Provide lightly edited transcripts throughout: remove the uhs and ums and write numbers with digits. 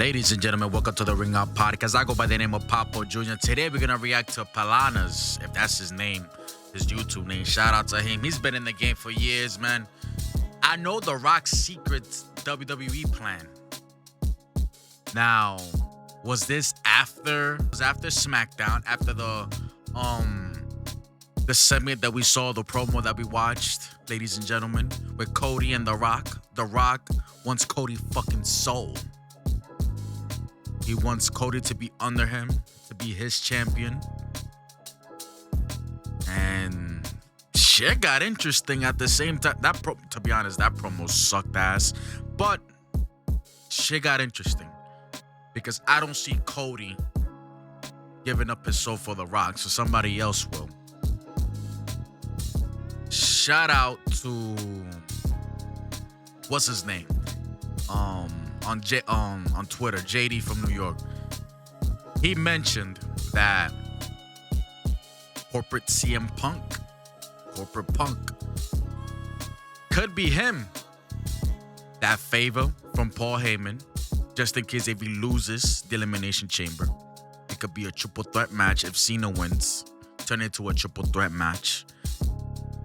Ladies and gentlemen, welcome to the Ring Out Podcast. I go by the name of Papo Jr. Today we're going to react to Palana's, if that's his name, his YouTube name. Shout out to him. He's been in the game for years, man. I know The Rock's secret WWE plan. Now, was this after SmackDown, after the segment that we saw, the promo that we watched, ladies and gentlemen, with Cody and The Rock? The Rock wants Cody fucking soul. He wants Cody to be under him, to be his champion. And shit got interesting at the same time. To be honest, that promo sucked ass. But shit got interesting. Because I don't see Cody giving up his soul for The Rock, so somebody else will. Shout out to what's his name? On Twitter, JD from New York. He mentioned that corporate Punk could be him. That favor from Paul Heyman, just in case if he loses the Elimination Chamber. It could be a triple threat match if Cena wins, turn into a triple threat match.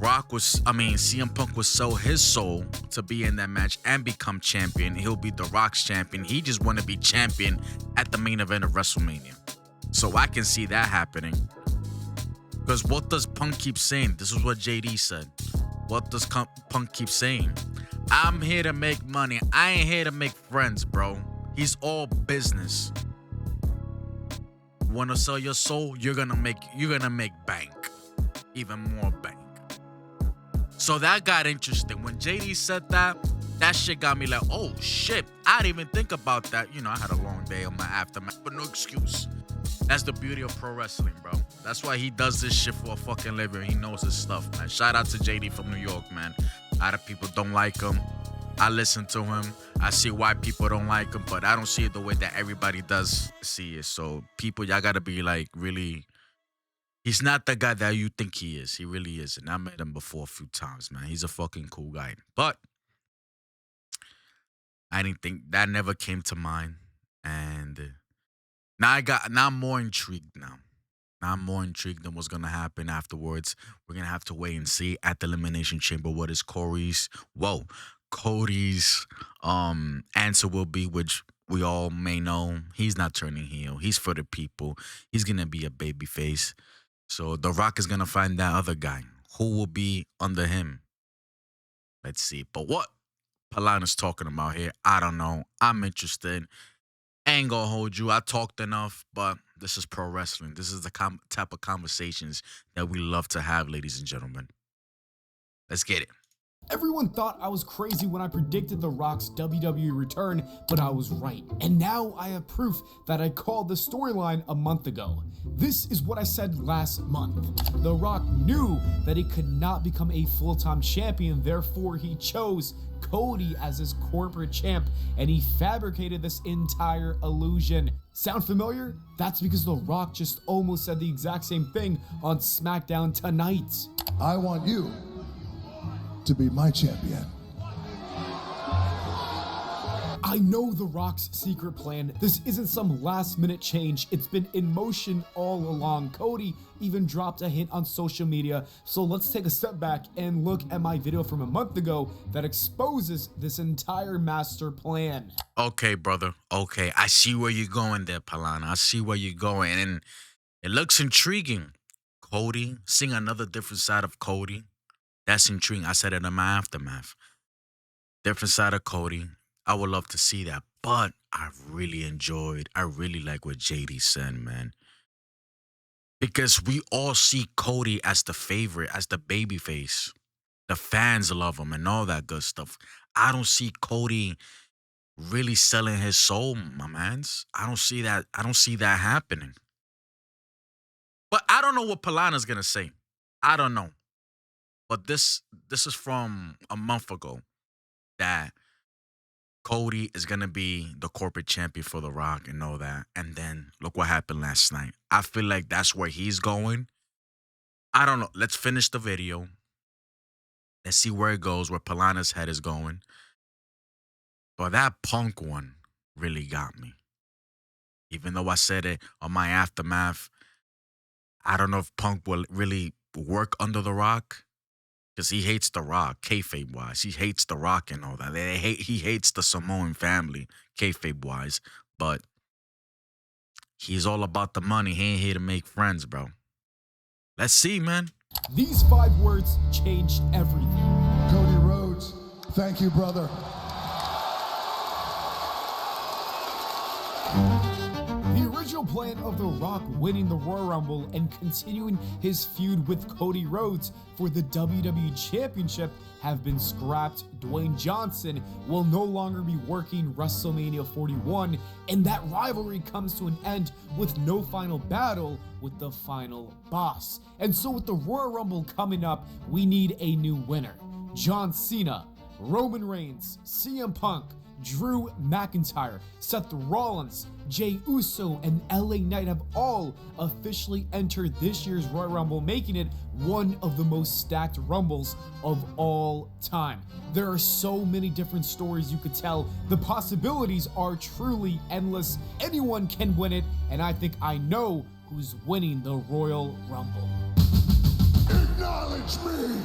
CM Punk would sell his soul to be in that match and become champion. He'll be The Rock's champion. He just want to be champion at the main event of WrestleMania. So I can see that happening. Because what does Punk keep saying? This is what JD said. What does Punk keep saying? I'm here to make money. I ain't here to make friends, bro. He's all business. Want to sell your soul? You're gonna make bank. Even more bank. So that got interesting. When JD said that shit got me like, oh shit, I didn't even think about that. You know, I had a long day on my aftermath, but no excuse. That's the beauty of pro wrestling, bro. That's why he does this shit for a fucking living. He knows his stuff, man. Shout out to JD from New York, man. A lot of people don't like him. I listen to him. I see why people don't like him, but I don't see it the way that everybody does see it. So people, y'all gotta be like really... He's not the guy that you think he is. He really isn't. I met him before a few times, man. He's a fucking cool guy. But I didn't think that never came to mind. And now I'm more intrigued now. Now I'm more intrigued than what's gonna happen afterwards. We're gonna have to wait and see at the Elimination Chamber what is Cody's answer will be, which we all may know. He's not turning heel. He's for the people. He's gonna be a babyface. So The Rock is going to find that other guy. Who will be under him? Let's see. But what Palana's talking about here, I don't know. I'm interested. Ain't going to hold you. I talked enough, but this is pro wrestling. This is the type of conversations that we love to have, ladies and gentlemen. Let's get it. Everyone thought I was crazy when I predicted The Rock's WWE return, but I was right. And now I have proof that I called the storyline a month ago. This is what I said last month. The Rock knew that he could not become a full-time champion, therefore he chose Cody as his corporate champ, and he fabricated this entire illusion. Sound familiar? That's because The Rock just almost said the exact same thing on SmackDown tonight. I want you to be my champion. I know The Rock's secret plan. This isn't some last-minute change. It's been in motion all along. Cody even dropped a hint on social media. So let's take a step back and look at my video from a month ago that exposes this entire master plan. Okay, brother. Okay, I see where you're going there, Palana. I see where you're going. And it looks intriguing. Cody, seeing another different side of Cody. That's intriguing. I said it in my aftermath. Different side of Cody. I would love to see that. But I really like what JD said, man. Because we all see Cody as the favorite, as the babyface. The fans love him and all that good stuff. I don't see Cody really selling his soul, my mans. I don't see that happening. But I don't know what Palana's gonna say. I don't know. But this is from a month ago that Cody is going to be the corporate champion for The Rock and all that. And then look what happened last night. I feel like that's where he's going. I don't know. Let's finish the video. Let's see where it goes, where Palana's head is going. But that Punk one really got me. Even though I said it on my aftermath, I don't know if Punk will really work under The Rock because he hates The Rock, kayfabe wise. He hates The Rock and all that. He hates the Samoan family, kayfabe wise. But he's all about the money. He ain't here to make friends, bro. Let's see, man. These 5 words changed everything. Cody Rhodes, thank you, brother. The original plan of The Rock winning the Royal Rumble and continuing his feud with Cody Rhodes for the WWE Championship have been scrapped. Dwayne Johnson will no longer be working WrestleMania 41, and that rivalry comes to an end with no final battle with the final boss. And so with the Royal Rumble coming up, we need a new winner. John Cena, Roman Reigns, CM Punk, Drew McIntyre, Seth Rollins, Jey Uso, and LA Knight have all officially entered this year's Royal Rumble, making it one of the most stacked Rumbles of all time. There are so many different stories you could tell. The possibilities are truly endless. Anyone can win it, and I think I know who's winning the Royal Rumble. Acknowledge me.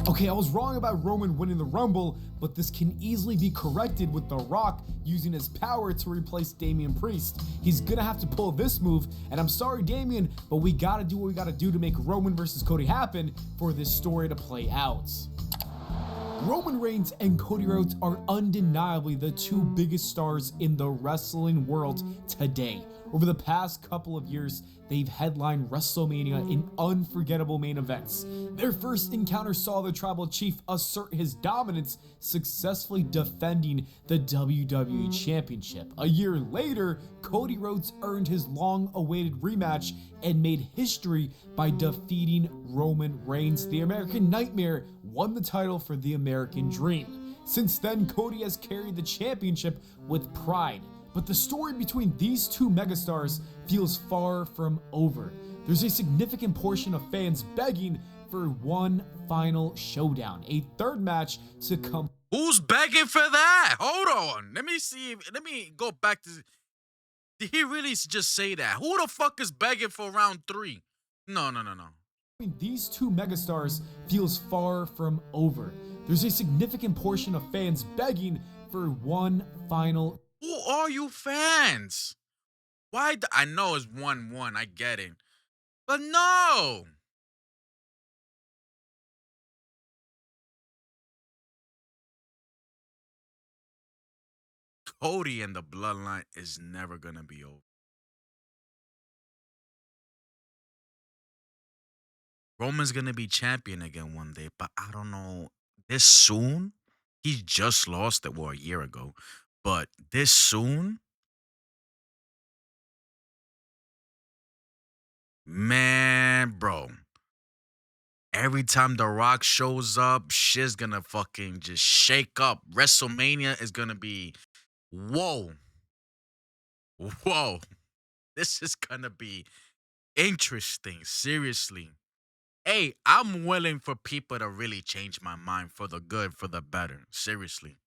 Okay, I was wrong about Roman winning the Rumble, but this can easily be corrected with The Rock using his power to replace Damian Priest. He's gonna have to pull this move, and I'm sorry, Damian, but we gotta do what we gotta do to make Roman versus Cody happen for this story to play out. Roman Reigns and Cody Rhodes are undeniably the 2 biggest stars in the wrestling world today. Over the past couple of years, they've headlined WrestleMania in unforgettable main events. Their first encounter saw the Tribal Chief assert his dominance, successfully defending the WWE Championship. A year later, Cody Rhodes earned his long-awaited rematch and made history by defeating Roman Reigns. The American Nightmare won the title for the American Dream. Since then, Cody has carried the championship with pride. But the story between these 2 megastars feels far from over. There's a significant portion of fans begging for one final showdown, a 3rd match to come. Who's begging for that? Hold on. Let me see. Let me go back to. Did he really just say that? Who the fuck is begging for round 3? No. These 2 megastars feels far from over. There's a significant portion of fans begging for one final. Who are you fans? Why? I know it's 1-1. I get it. But no. Cody and the bloodline is never going to be over. Roman's going to be champion again one day, but I don't know. This soon? He just lost it, well, a year ago. But this soon? Man, bro. Every time The Rock shows up, shit's gonna fucking just shake up. WrestleMania is gonna be, whoa. Whoa. This is gonna be interesting. Seriously. Hey, I'm willing for people to really change my mind for the good, for the better. Seriously.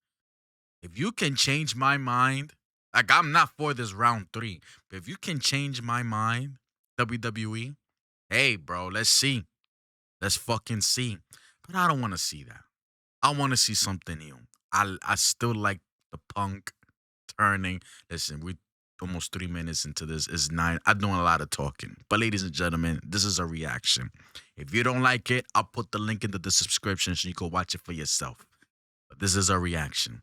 If you can change my mind, like I'm not for this round 3, but if you can change my mind, WWE, hey, bro, let's see. Let's fucking see. But I don't want to see that. I want to see something new. I still like the Punk turning. Listen, we almost 3 minutes into this. It's 9. I'm doing a lot of talking. But ladies and gentlemen, this is a reaction. If you don't like it, I'll put the link into the subscription so you can watch it for yourself. But this is a reaction.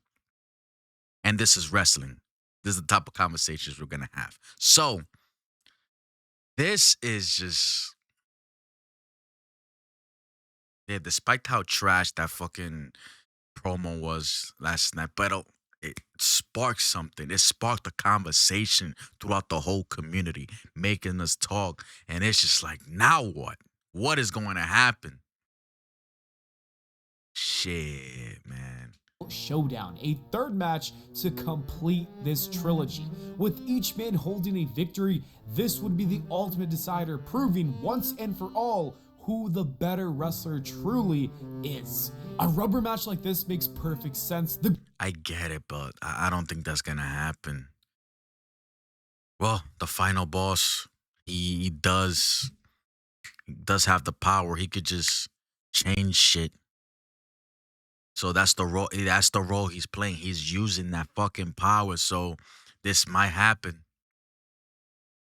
And this is wrestling. This is the type of conversations we're going to have. So, this is just... Yeah, despite how trash that fucking promo was last night, but it sparked something. It sparked a conversation throughout the whole community, making us talk. And it's just like, now what? What is going to happen? Shit, man. Showdown, a 3rd match to complete this trilogy. With each man holding a victory, this would be the ultimate decider, proving once and for all who the better wrestler truly is. A rubber match like this makes perfect sense. I get it, but I don't think that's gonna happen. Well, the final boss, he does have the power. He could just change shit. So that's the role. That's the role he's playing. He's using that fucking power. So this might happen.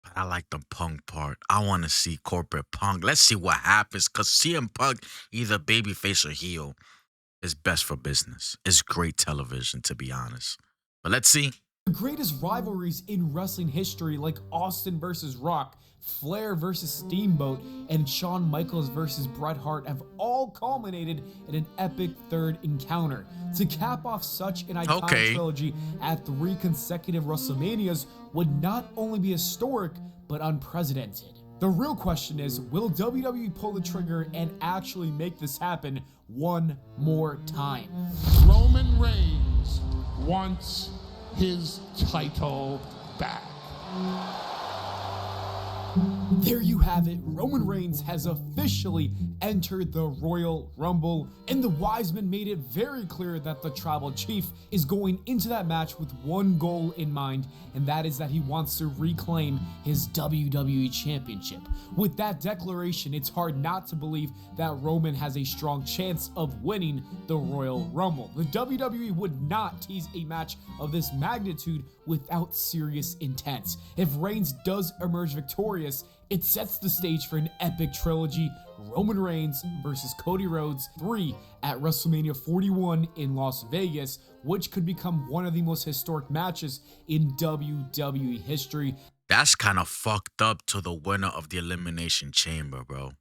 But I like the Punk part. I want to see corporate Punk. Let's see what happens. Cause CM Punk, either babyface or heel, is best for business. It's great television, to be honest. But let's see. The greatest rivalries in wrestling history, like Austin versus Rock, Flair versus Steamboat, and Shawn Michaels versus Bret Hart, have all culminated in an epic third encounter. To cap off such an iconic trilogy at 3 consecutive WrestleManias would not only be historic, but unprecedented. The real question is, will WWE pull the trigger and actually make this happen one more time? Roman Reigns wants his title back. There you have it. Roman Reigns has officially entered the Royal Rumble, and the Wise Men made it very clear that the Tribal Chief is going into that match with one goal in mind, and that is that he wants to reclaim his WWE Championship. With that declaration, it's hard not to believe that Roman has a strong chance of winning the Royal Rumble. The WWE would not tease a match of this magnitude without serious intent. If Reigns does emerge victorious, it sets the stage for an epic trilogy: Roman Reigns versus Cody Rhodes 3 at WrestleMania 41 in Las Vegas, which could become one of the most historic matches in WWE history. That's kind of fucked up to the winner of the Elimination Chamber, bro.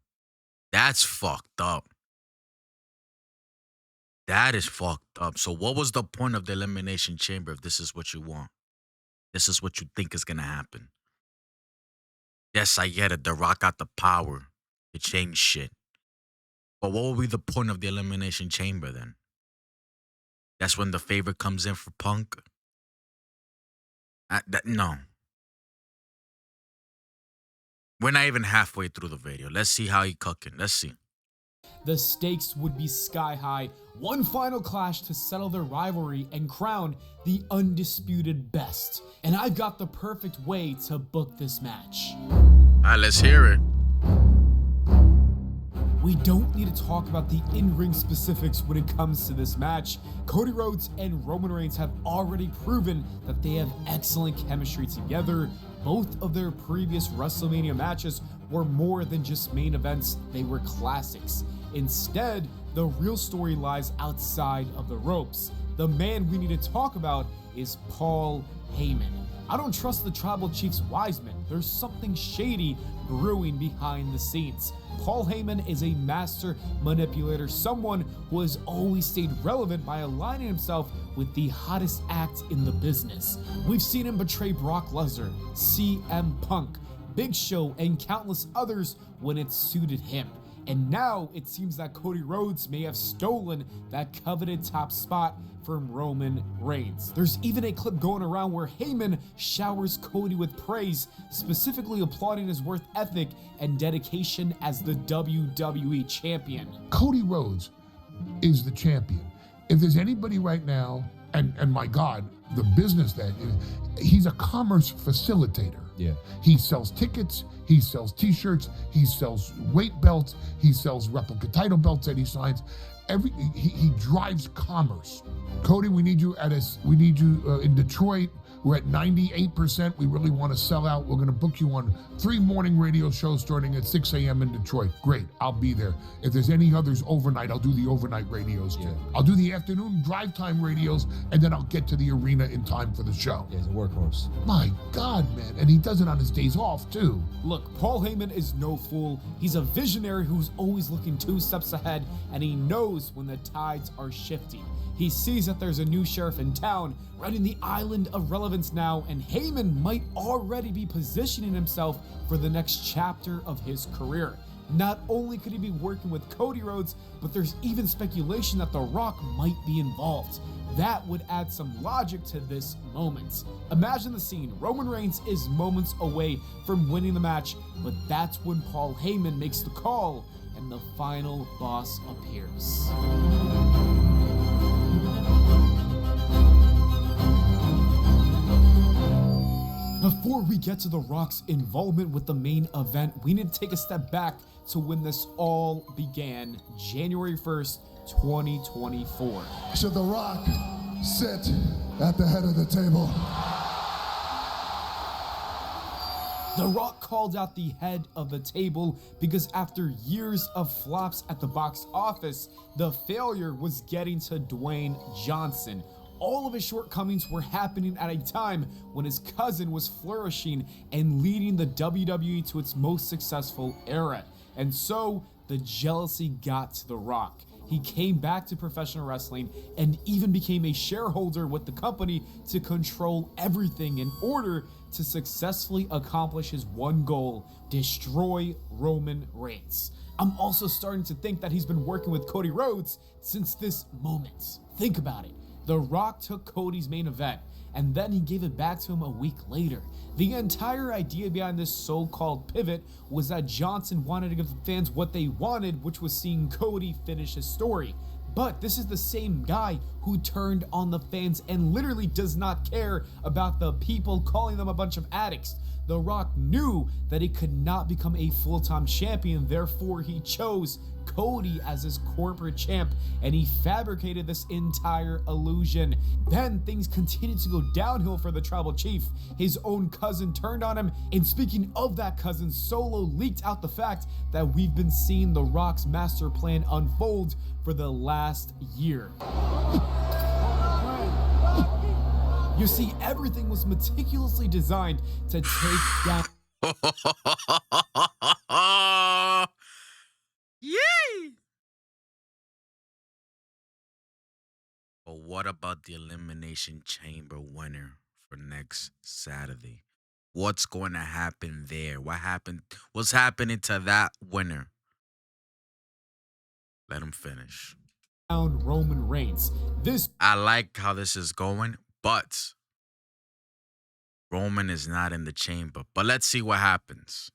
That's fucked up. That is fucked up. So what was the point of the Elimination Chamber if this is what you want? This is what you think is gonna happen. Yes, I get it. The Rock got the power to change shit. But what will be the point of the Elimination Chamber then? That's when the favor comes in for Punk? No. We're not even halfway through the video. Let's see how he cooking. Let's see. The stakes would be sky high. One final clash to settle their rivalry and crown the undisputed best. And I've got the perfect way to book this match. All right, let's hear it. We don't need to talk about the in-ring specifics when it comes to this match. Cody Rhodes and Roman Reigns have already proven that they have excellent chemistry together. Both of their previous WrestleMania matches were more than just main events, they were classics. Instead, the real story lies outside of the ropes. The man we need to talk about is Paul Heyman. I don't trust the Tribal Chief's Wise Men. There's something shady brewing behind the scenes. Paul Heyman is a master manipulator, someone who has always stayed relevant by aligning himself with the hottest act in the business. We've seen him betray Brock Lesnar, CM Punk, Big Show, and countless others when it suited him. And now it seems that Cody Rhodes may have stolen that coveted top spot from Roman Reigns. There's even a clip going around where Heyman showers Cody with praise, specifically applauding his work ethic and dedication as the WWE champion. Cody Rhodes is the champion. If there's anybody right now, and my God, the business that is, he's a commerce facilitator. Yeah. He sells tickets, he sells t-shirts, he sells weight belts, he sells replica title belts that he signs. He drives commerce. Cody, we need you in Detroit. We're at 98%. We really want to sell out. We're going to book you on 3 morning radio shows starting at 6 a.m. in Detroit. Great, I'll be there. If there's any others overnight, I'll do the overnight radios too. I'll do the afternoon drive time radios, and then I'll get to the arena in time for the show. Yeah, he's a workhorse. My God, man. And he does it on his days off too. Look, Paul Heyman is no fool. He's a visionary who's always looking 2 steps ahead, and he knows when the tides are shifting. He sees that there's a new sheriff in town running the island of relevance now, and Heyman might already be positioning himself for the next chapter of his career. Not only could he be working with Cody Rhodes, but there's even speculation that The Rock might be involved. That would add some logic to this moment. Imagine the scene. Roman Reigns is moments away from winning the match, but that's when Paul Heyman makes the call and the final boss appears. Before we get to The Rock's involvement with the main event, we need to take a step back to when this all began, January 1st, 2024. Should The Rock sit at the head of the table? The Rock called out the head of the table because after years of flops at the box office, the failure was getting to Dwayne Johnson. All of his shortcomings were happening at a time when his cousin was flourishing and leading the WWE to its most successful era. And so the jealousy got to The Rock. He came back to professional wrestling and even became a shareholder with the company to control everything in order to successfully accomplish his one goal: destroy Roman Reigns. I'm also starting to think that he's been working with Cody Rhodes since this moment. Think about it. The Rock took Cody's main event, and then he gave it back to him a week later. The entire idea behind this so-called pivot was that Johnson wanted to give the fans what they wanted, which was seeing Cody finish his story. But this is the same guy who turned on the fans and literally does not care about the people calling them a bunch of addicts. The Rock knew that he could not become a full-time champion, therefore he chose Cody as his corporate champ, and he fabricated this entire illusion. Then things continued to go downhill for the tribal chief. His own cousin turned on him, and speaking of that cousin, Solo leaked out the fact that we've been seeing The Rock's master plan unfold for the last year. You see, everything was meticulously designed to take down. Yay! But what about the Elimination Chamber winner for next Saturday? What's going to happen there? What happened? What's happening to that winner? Let him finish. Roman Reigns. This I like how this is going, but Roman is not in the chamber. But let's see what happens.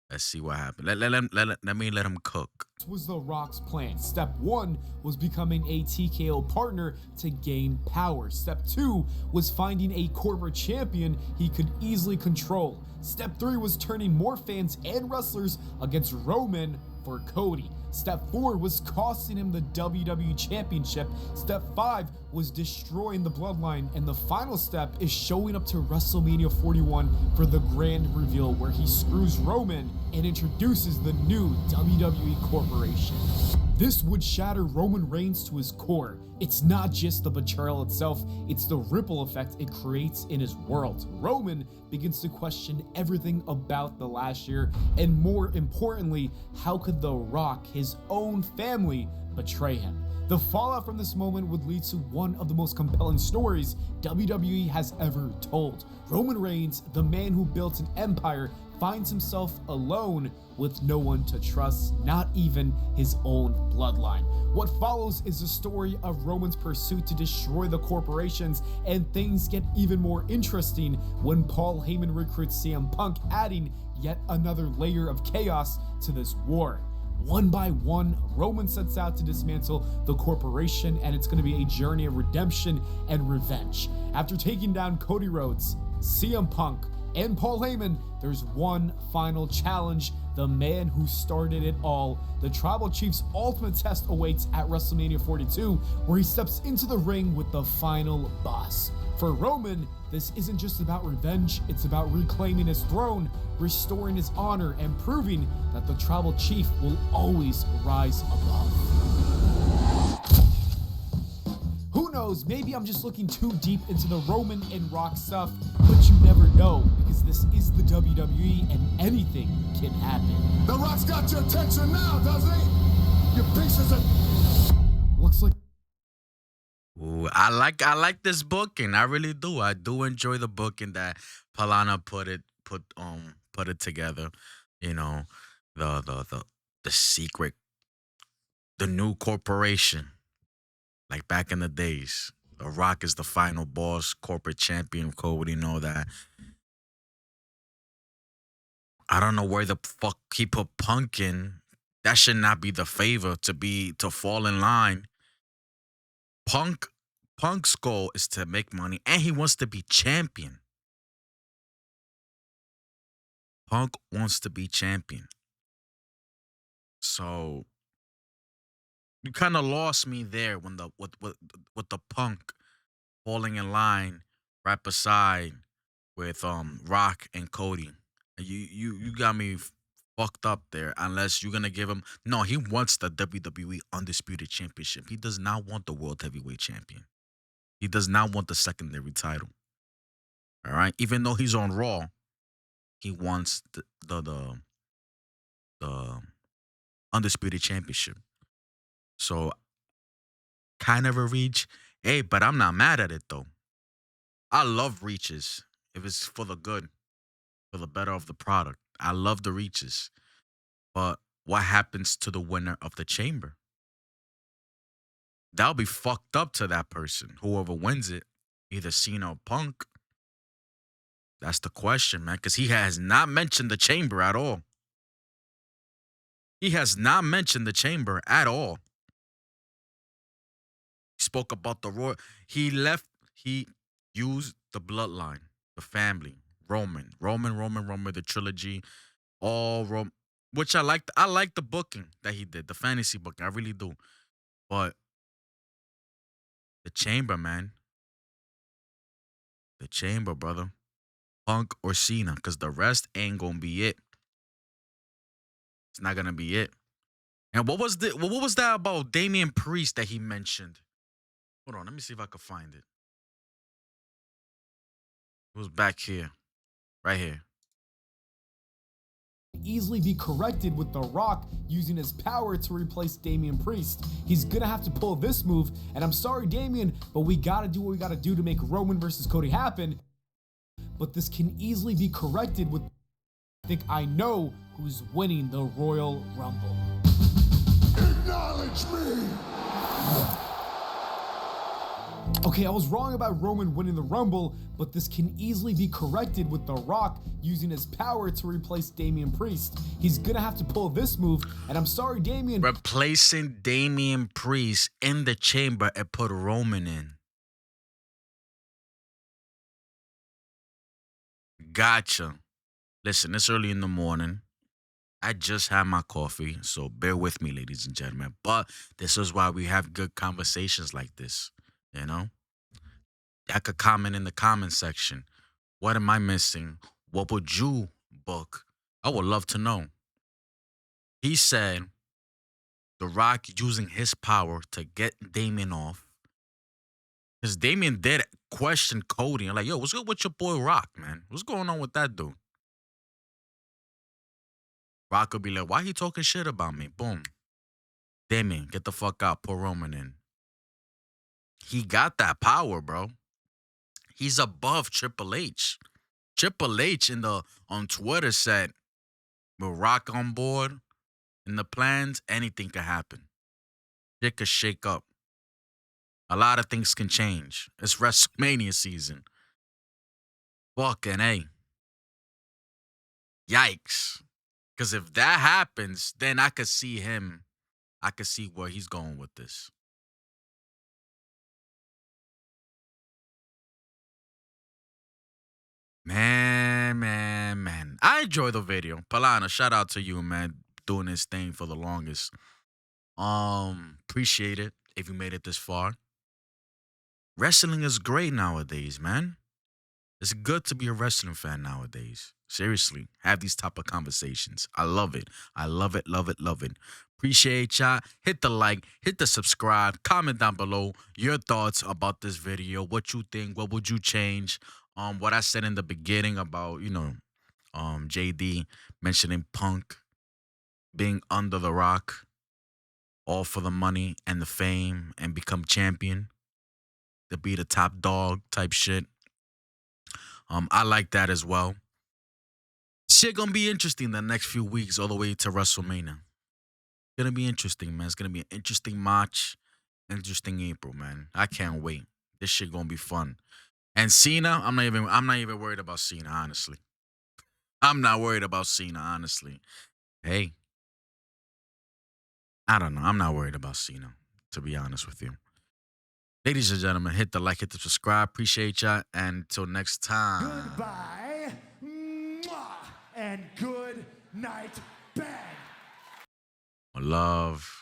Let's see what happens. Let me let him cook. was The Rock's plan. Step 1 was becoming a TKO partner to gain power. Step 2 was finding a corporate champion he could easily control. Step 3 was turning more fans and wrestlers against Roman for Cody. Step 4 was costing him the WWE Championship. Step 5 was destroying the bloodline. And the final step is showing up to WrestleMania 41 for the grand reveal, where he screws Roman and introduces the new WWE Corporation. This would shatter Roman Reigns to his core. It's not just the betrayal itself, it's the ripple effect it creates in his world. Roman begins to question everything about the last year, and more importantly, how could The Rock, his own family, betray him? The fallout from this moment would lead to one of the most compelling stories WWE has ever told. Roman Reigns, the man who built an empire, finds himself alone with no one to trust, not even his own bloodline. What follows is the story of Roman's pursuit to destroy the corporations, and things get even more interesting when Paul Heyman recruits CM Punk, adding yet another layer of chaos to this war. One by one, Roman sets out to dismantle the corporation, and it's going to be a journey of redemption and revenge. After taking down Cody Rhodes, CM Punk, and Paul Heyman, there's one final challenge: the man who started it all. The Tribal Chief's ultimate test awaits at WrestleMania 42, where he steps into the ring with the final boss. For Roman, this isn't just about revenge, it's about reclaiming his throne, restoring his honor, and proving that the Tribal Chief will always rise above. Who knows, maybe I'm just looking too deep into the Roman and Rock stuff, but you never know, because this is the WWE and anything can happen. The Rock's got your attention now, doesn't he? You pieces of... Looks like Ooh, I like this booking. I really do. I do enjoy the booking that Palana put it together. You know, the secret, the new corporation, like back in the days. The Rock is the final boss, corporate champion, Cody, know that. I don't know where the fuck he put Punk in. That should not be the favor to fall in line. Punk's goal is to make money, and he wants to be champion. Punk wants to be champion. So you kind of lost me there when the with the Punk falling in line right beside with Rock and Cody. You got me fucked up there. Unless you're gonna give him no, he wants the WWE Undisputed Championship. He does not want the World Heavyweight Champion. He does not want the secondary title. All right, even though he's on Raw, he wants the Undisputed Championship. So kind of a reach. Hey, but I'm not mad at it though. I love reaches if it's for the good, for the better of the product. I love the reaches. But what happens to the winner of the chamber? That'll be fucked up to that person. Whoever wins it, either Cena or Punk. That's the question, man. Because he has not mentioned the chamber at all. He has not mentioned the chamber at all. He spoke about the Royal. He used the bloodline, the family, Roman, the trilogy, all Rome, which I like. I like the booking that he did, the fantasy booking. I really do. But the chamber, man. The chamber, brother. Punk or Cena, because the rest ain't gonna be it. It's not gonna be it. And what was that about Damian Priest that he mentioned? Hold on, let me see if I can find it. It was back here. Right here. Easily be corrected with The Rock using his power to replace Damian Priest. He's gonna have to pull this move, and I'm sorry, Damian, but we gotta do what we gotta do to make Roman versus Cody happen. But this can easily be corrected with I think I know who's winning the Royal Rumble. Acknowledge me! Okay, I was wrong about Roman winning the Rumble, but this can easily be corrected with The Rock using his power to replace Damian Priest. He's gonna have to pull this move, and I'm sorry, Damian. Replacing Damian Priest in the chamber and put Roman in. Gotcha. Listen, it's early in the morning. I just had my coffee, so bear with me, ladies and gentlemen. But this is why we have good conversations like this, you know? I could comment in the comment section. What am I missing? What would you book? I would love to know. He said The Rock using his power to get Damien off. Because Damien did question Cody and like, yo, what's good with your boy Rock, man? What's going on with that dude? Rock would be like, why he talking shit about me? Boom. Damien, get the fuck out. Put Roman in. He got that power, bro. He's above Triple H. Triple H on Twitter said, with Rock on board in the plans, anything could happen. Shit could shake up. A lot of things can change. It's WrestleMania season. Fucking A. Yikes. Because if that happens, then I could see him. I could see where he's going with this. Man. I enjoy the video. Palana, shout out to you, man. Doing this thing for the longest. Appreciate it if you made it this far. Wrestling is great nowadays, man. It's good to be a wrestling fan nowadays. Seriously, have these type of conversations. I love it. I love it, love it, love it. Appreciate y'all. Hit the like, hit the subscribe, comment down below your thoughts about this video. What you think, what would you change? What I said in the beginning about, JD mentioning Punk being under the Rock, all for the money and the fame and become champion, to be the top dog type shit. I like that as well. Shit gonna be interesting the next few weeks all the way to WrestleMania. Gonna be interesting, man. It's gonna be an interesting March, interesting April, man. I can't wait. This shit gonna be fun. And Cena, I'm not even worried about Cena, honestly. I'm not worried about Cena, honestly. Hey, I don't know. I'm not worried about Cena, to be honest with you. Ladies and gentlemen, hit the like, hit the subscribe. Appreciate y'all. And until next time. Goodbye. Mwah. and good night, bang. Love.